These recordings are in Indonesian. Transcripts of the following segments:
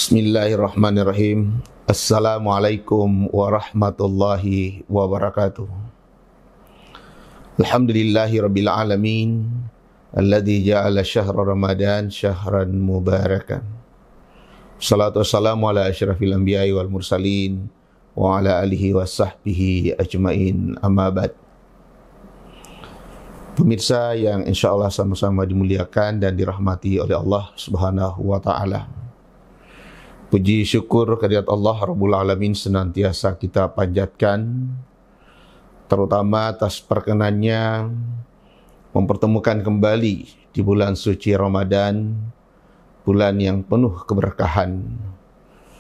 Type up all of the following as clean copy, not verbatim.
Bismillahirrahmanirrahim. Assalamualaikum warahmatullahi wabarakatuh. Alhamdulillahi rabbil alamin, alladzi ja'ala syahra Ramadan syahran mubarakan. Salatu wassalamu ala asyrafil anbiya'i wal mursalin wa ala alihi wa sahbihi ajmain, amma ba'd. Pemirsa yang insyaallah sama-sama dimuliakan dan dirahmati oleh Allah Subhanahu wa taala. Puji syukur kehadirat Allah Rabbul Alamin senantiasa kita panjatkan, terutama atas perkenannya mempertemukan kembali di bulan suci Ramadan, bulan yang penuh keberkahan,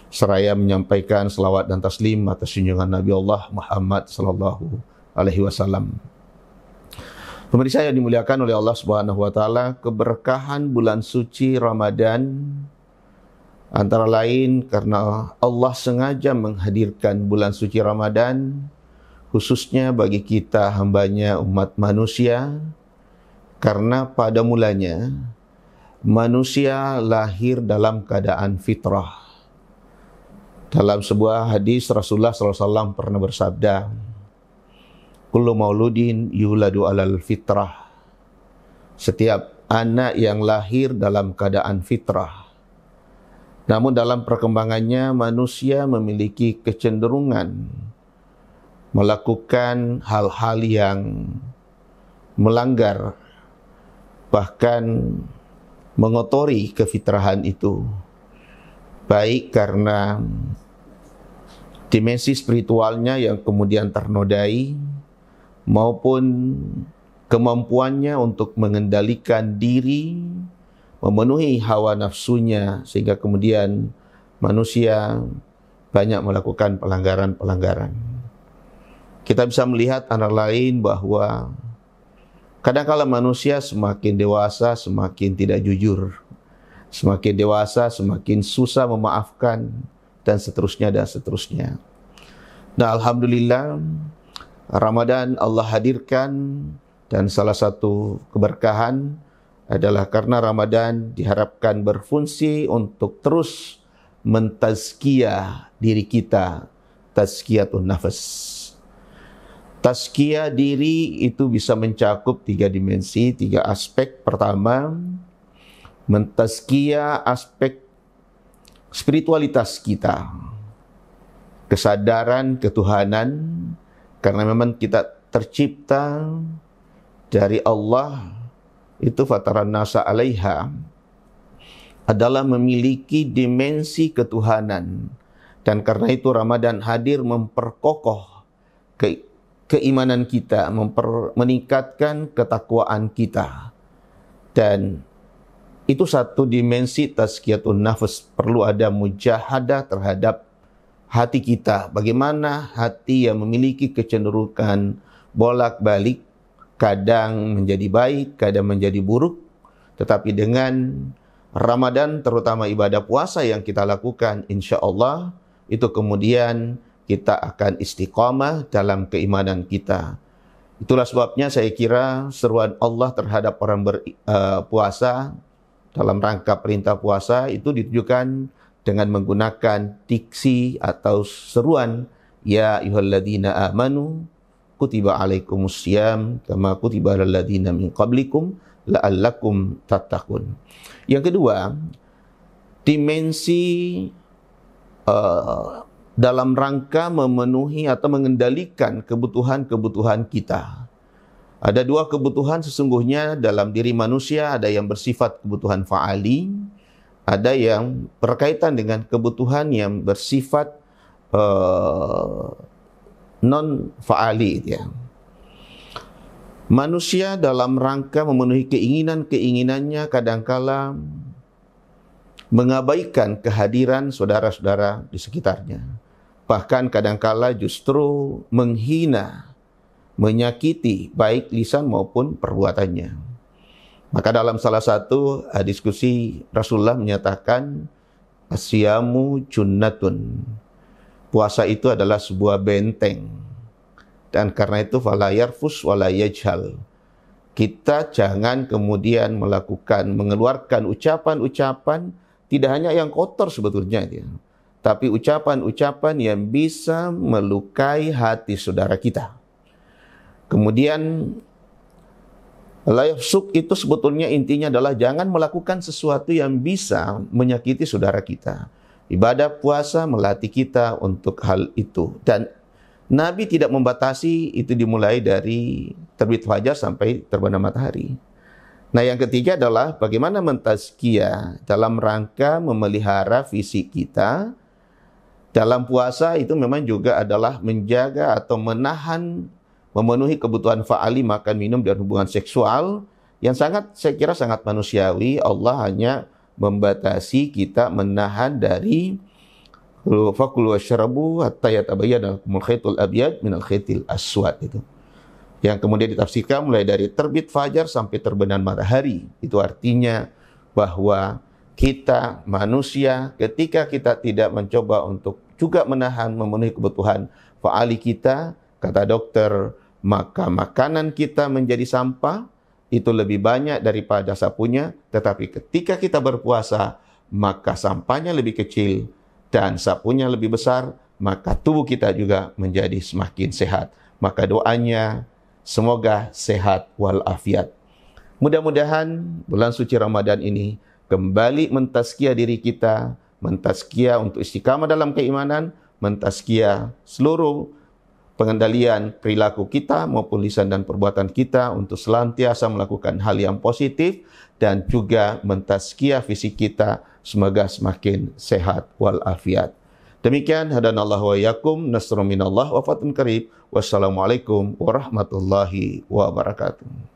seraya menyampaikan selawat dan taslim atas junjungan Nabi Allah Muhammad sallallahu alaihi wasallam. Pemirsa yang dimuliakan oleh Allah Subhanahu wa taala, keberkahan bulan suci Ramadan antara lain karena Allah sengaja menghadirkan bulan suci Ramadan khususnya bagi kita hambanya umat manusia, karena pada mulanya manusia lahir dalam keadaan fitrah. Dalam sebuah hadis Rasulullah SAW pernah bersabda, kullu mauludin yuladu alal fitrah. Setiap anak yang lahir dalam keadaan fitrah. Namun dalam perkembangannya manusia memiliki kecenderungan melakukan hal-hal yang melanggar, bahkan mengotori kefitrahan itu, baik karena dimensi spiritualnya yang kemudian ternodai, maupun kemampuannya untuk mengendalikan diri, memenuhi hawa nafsunya, sehingga kemudian manusia banyak melakukan pelanggaran-pelanggaran. Kita bisa melihat antara lain bahwa kadang-kala manusia semakin dewasa semakin tidak jujur, semakin dewasa semakin susah memaafkan, dan seterusnya dan seterusnya. Nah, alhamdulillah Ramadan Allah hadirkan, dan salah satu keberkahan adalah karena Ramadan diharapkan berfungsi untuk terus mentazkiyah diri kita, tazkiyatun nafas. Tazkiyah diri itu bisa mencakup 3 dimensi, 3 aspek. Pertama, mentazkiyah aspek spiritualitas kita, kesadaran ketuhanan, karena memang kita tercipta dari Allah, itu fataran nasa alaiha, adalah memiliki dimensi ketuhanan. Dan karena itu Ramadan hadir memperkokoh keimanan kita, meningkatkan ketakwaan kita. Dan itu satu dimensi tazkiyatun nafas. Perlu ada mujahadah terhadap hati kita. Bagaimana hati yang memiliki kecenderungan bolak-balik, kadang menjadi baik, kadang menjadi buruk. Tetapi dengan Ramadan, terutama ibadah puasa yang kita lakukan, insya Allah itu kemudian kita akan istiqamah dalam keimanan kita. Itulah sebabnya saya kira seruan Allah terhadap orang berpuasa dalam rangka perintah puasa itu ditujukan dengan menggunakan diksi atau seruan, ya ayyuhalladzina amanu kutiba alaikumussyam kama kutiba alal ladzina min qablikum la'allakum tattaqun. Yang kedua, dimensi dalam rangka memenuhi atau mengendalikan kebutuhan-kebutuhan kita. Ada 2 kebutuhan sesungguhnya dalam diri manusia, ada yang bersifat kebutuhan fa'ali, ada yang berkaitan dengan kebutuhan yang bersifat non-fa'ali, ya. Manusia dalam rangka memenuhi keinginan-keinginannya kadangkala mengabaikan kehadiran saudara-saudara di sekitarnya. Bahkan kadangkala justru menghina, menyakiti baik lisan maupun perbuatannya. Maka dalam salah satu diskusi Rasulullah menyatakan asyamu junnatun. Puasa itu adalah sebuah benteng. Dan karena itu fala yarfus wala yajhal. Kita jangan kemudian mengeluarkan ucapan-ucapan tidak hanya yang kotor sebetulnya dia, tapi ucapan-ucapan yang bisa melukai hati saudara kita. Kemudian la yafsuk itu sebetulnya intinya adalah jangan melakukan sesuatu yang bisa menyakiti saudara kita. Ibadah puasa melatih kita untuk hal itu. Dan Nabi tidak membatasi itu dimulai dari terbit fajar sampai terbenam matahari. Nah, yang ketiga adalah bagaimana mentazkiyah dalam rangka memelihara fisik kita. Dalam puasa itu memang juga adalah menjaga atau memenuhi kebutuhan fa'ali, makan, minum, dan hubungan seksual yang saya kira sangat manusiawi. Allah hanya membatasi kita menahan dari fakulu wasyrabu hatta yatabayyana lakumul khaytul abyad minal khaytil aswad itu. Yang kemudian ditafsirkan mulai dari terbit fajar sampai terbenam matahari. Itu artinya bahwa kita manusia ketika kita tidak mencoba untuk juga memenuhi kebutuhan fa'ali kita, kata dokter, maka makanan kita menjadi sampah, itu lebih banyak daripada sapunya. Tetapi ketika kita berpuasa, maka sampahnya lebih kecil dan sapunya lebih besar, maka tubuh kita juga menjadi semakin sehat. Maka doanya, semoga sehat walafiat. Mudah-mudahan bulan suci Ramadan ini kembali mentazkiyah diri kita, mentazkiyah untuk istiqamah dalam keimanan, mentazkiyah seluruh pengendalian perilaku kita maupun lisan dan perbuatan kita untuk senantiasa melakukan hal yang positif dan juga mentazkiyah fisik kita semoga semakin sehat walafiat. Demikian hadanallahu wa iyyakum, nasrun minallah wa fathun qarib. Wassalamualaikum warahmatullahi wabarakatuh.